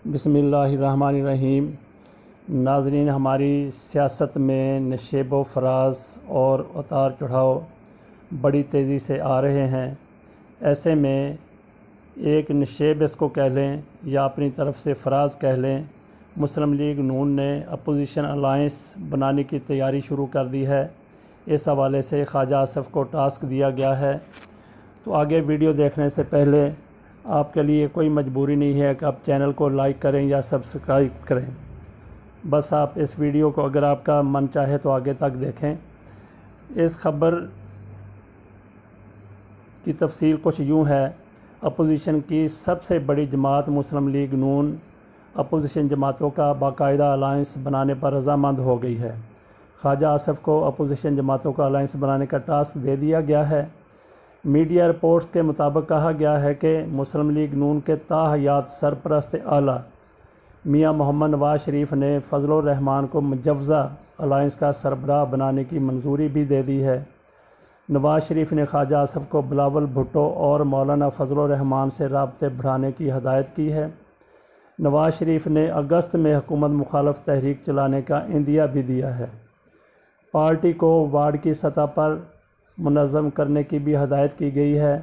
बिस्मिल्लाहिर्रहमानिर्रहीम। नाज़रीन, हमारी सियासत में नशेब व फराज और उतार चढ़ाव बड़ी तेज़ी से आ रहे हैं। ऐसे में एक नशेब इसको कह लें या अपनी तरफ से फराज कह लें, मुस्लिम लीग नून ने अपोजिशन अलायंस बनाने की तैयारी शुरू कर दी है। इस हवाले से ख्वाजा आसिफ को टास्क दिया गया है। तो आगे वीडियो देखने से पहले आपके लिए कोई मजबूरी नहीं है कि आप चैनल को लाइक करें या सब्सक्राइब करें। बस आप इस वीडियो को अगर आपका मन चाहे तो आगे तक देखें। इस खबर की तफसील कुछ यूँ है। अपोजिशन की सबसे बड़ी जमात मुस्लिम लीग नून अपोजिशन जमातों का बाकायदा अलायंस बनाने पर रज़ामंद हो गई है। ख्वाजा आसिफ को अपोजिशन जमातों का अलायंस बनाने का टास्क दे दिया गया है। मीडिया रिपोर्ट्स के मुताबिक कहा गया है कि मुस्लिम लीग नून के ताहयात सरपरस्त आला मियां मोहम्मद नवाज शरीफ ने फजलुर रहमान को मुजव्वज़ा अलायंस का सरबराह बनाने की मंजूरी भी दे दी है। नवाज शरीफ ने ख्वाजा आसिफ को बिलावल भुट्टो और मौलाना फजलुर रहमान से राब्ते बढ़ाने की हदायत की है। नवाज शरीफ ने अगस्त में हुकूमत मुखालफ तहरीक चलाने का इंदिया भी दिया है। पार्टी को वार्ड की सतह पर मुनज़्ज़म करने की भी हदायत की गई है।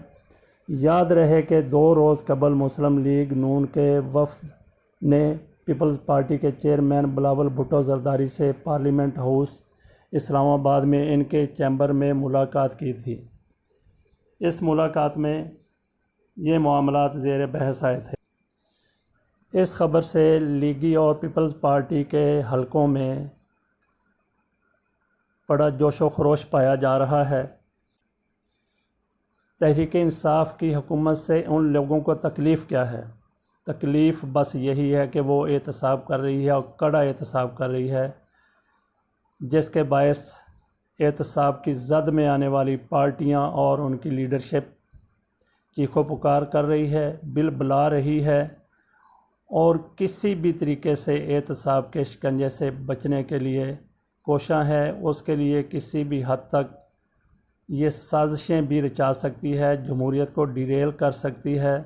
याद रहे कि 2 रोज़ कबल मुस्लिम लीग नून के वफ़द ने पीपल्स पार्टी के चेयरमैन बिलावल भुट्टो ज़रदारी से पार्लियामेंट हाउस इस्लामाबाद में इनके चैम्बर में मुलाकात की थी। इस मुलाकात में ये मामलात ज़ेर बहस आए थे। इस खबर से लीगी और पीपल्स पार्टी के हलकों में बड़ा जोशो खरोश पाया जा रहा है। तहरीक इंसाफ की हुकूमत से उन लोगों को तकलीफ़ क्या है? तकलीफ़ बस यही है कि वो एहतसाब कर रही है और कड़ा एहतसाब कर रही है, जिसके बायस एहतसाब की जद में आने वाली पार्टियां और उनकी लीडरशिप चीखो पुकार कर रही है, बिल बुला रही है और किसी भी तरीके से एहतसाब के शिकंजे से बचने के लिए कोशिश है। उसके लिए किसी भी हद तक ये साजिशें भी रचा सकती है, जमहूरियत को डिरेल कर सकती है,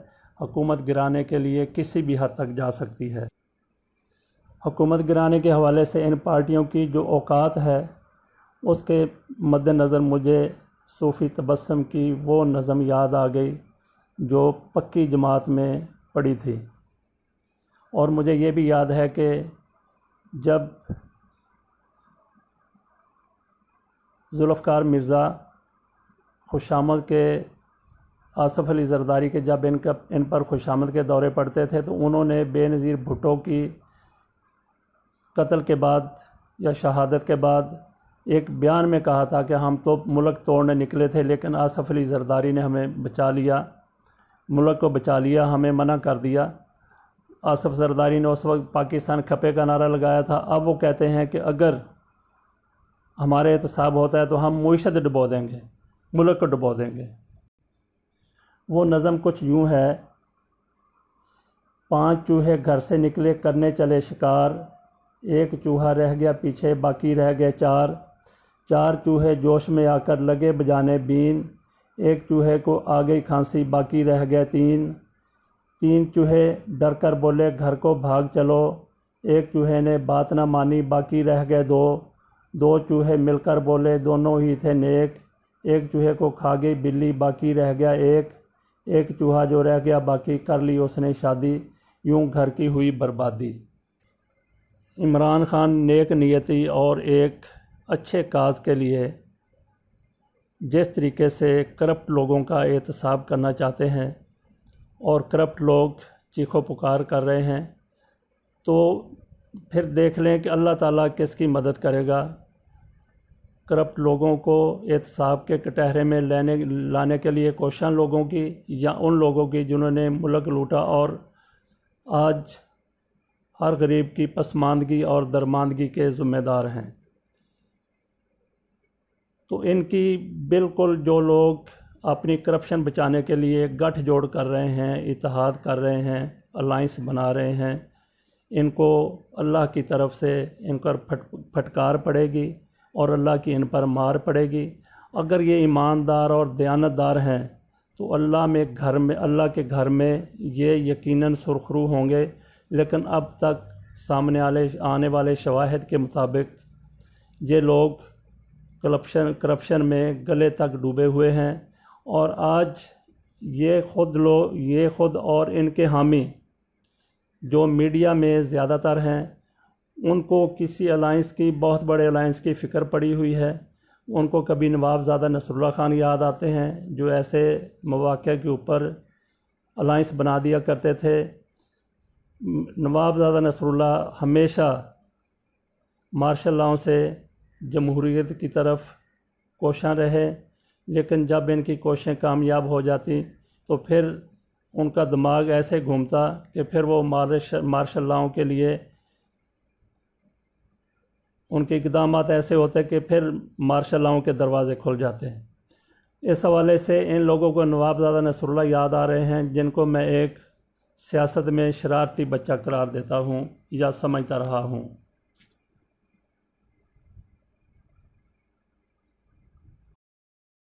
हुकूमत गिराने के लिए किसी भी हद तक जा सकती है। हुकूमत गिराने के हवाले से इन पार्टियों की जो औकात है, उसके मद्देनज़र मुझे सूफ़ी तबस्सुम की वो नज़म याद आ गई जो पक्की जमात में पड़ी थी। और मुझे ये भी याद है कि जब जुल्फ़कार मिर्ज़ा खुशामद के आसिफ अली ज़रदारी के जब इन पर खुशामद के दौरे पड़ते थे तो उन्होंने बेनज़ीर भुट्टो की कत्ल के बाद या शहादत के बाद एक बयान में कहा था कि हम तो मुल्क तोड़ने निकले थे, लेकिन आसिफ अली ज़रदारी ने हमें बचा लिया, मुल्क को बचा लिया, हमें मना कर दिया। आसिफ ज़रदारी ने उस वक्त पाकिस्तान खपे का नारा लगाया था। अब वो कहते हैं कि अगर हमारे एहतसाब होता है तो हम मुईशत डुबो देंगे, मुल्क को डुबो देंगे। वो नज़म कुछ यूँ है। 5 चूहे घर से निकले करने चले शिकार, 1 चूहा रह गया पीछे बाकी रह गए 4। 4 चूहे जोश में आकर लगे बजाने बीन, 1 चूहे को आ गई खांसी बाकी रह गए 3। 3 चूहे डर कर बोले घर को भाग चलो, 1 चूहे ने बात ना मानी बाकी रह गए 2। 2 चूहे मिलकर बोले दोनों ही थे नेक, 1 चूहे को खा गई बिल्ली बाकी रह गया 1। 1 चूहा जो रह गया बाकी कर ली उसने शादी, यूं घर की हुई बर्बादी। इमरान खान नेक नियति और एक अच्छे काज के लिए जिस तरीके से करप्ट लोगों का एहतसाब करना चाहते हैं और करप्ट लोग चीखो पुकार कर रहे हैं, तो फिर देख लें कि अल्लाह ताला किसकी मदद करेगा। करप्ट लोगों को एहतसाब के कटहरे में लाने के लिए कोशिश लोगों की या उन लोगों की जिन्होंने मुल्क लूटा और आज हर गरीब की पसमानदगी और दरमानदगी के ज़िम्मेदार हैं। तो इनकी बिल्कुल जो लोग अपनी करप्शन बचाने के लिए गठजोड़ कर रहे हैं, इत्तेहाद कर रहे हैं, अलायंस बना रहे हैं, इनको अल्लाह की तरफ से इन पर फटकार पड़ेगी और अल्लाह की इन पर मार पड़ेगी। अगर ये ईमानदार और दयानतदार हैं तो अल्लाह के घर में ये यकीनन सुरखरू होंगे, لیکن اب تک سامنے آنے والے شواہد کے مطابق یہ لوگ کرپشن میں گلے تک ڈوبے ہوئے ہیں، اور آج یہ خود اور ان کے حامی جو میڈیا میں زیادہ تر ہیں، ان کو کسی بہت بڑے الائنس کی فکر پڑی ہوئی ہے۔ ان کو کبھی نواب زادہ نصر اللہ خان یاد آتے ہیں جو ایسے مواقع کے اوپر الائنس بنا دیا کرتے تھے۔ نواب زادہ نصر اللہ ہمیشہ مارشل لاؤں سے جمہوریت کی طرف کوشاں رہے، لیکن جب ان کی کوششیں کامیاب ہو جاتی تو پھر ان کا دماغ ایسے گھومتا کہ پھر وہ مارشل لاؤں کے لیے ان کے اقدامات ایسے ہوتے کہ پھر مارشل لاؤں کے دروازے کھل جاتے ہیں۔ اس حوالے سے ان لوگوں کو نواب زادہ نصر اللہ یاد آ رہے ہیں، جن کو میں ایک سیاست میں شرارتی بچہ قرار دیتا ہوں یا سمجھتا رہا ہوں۔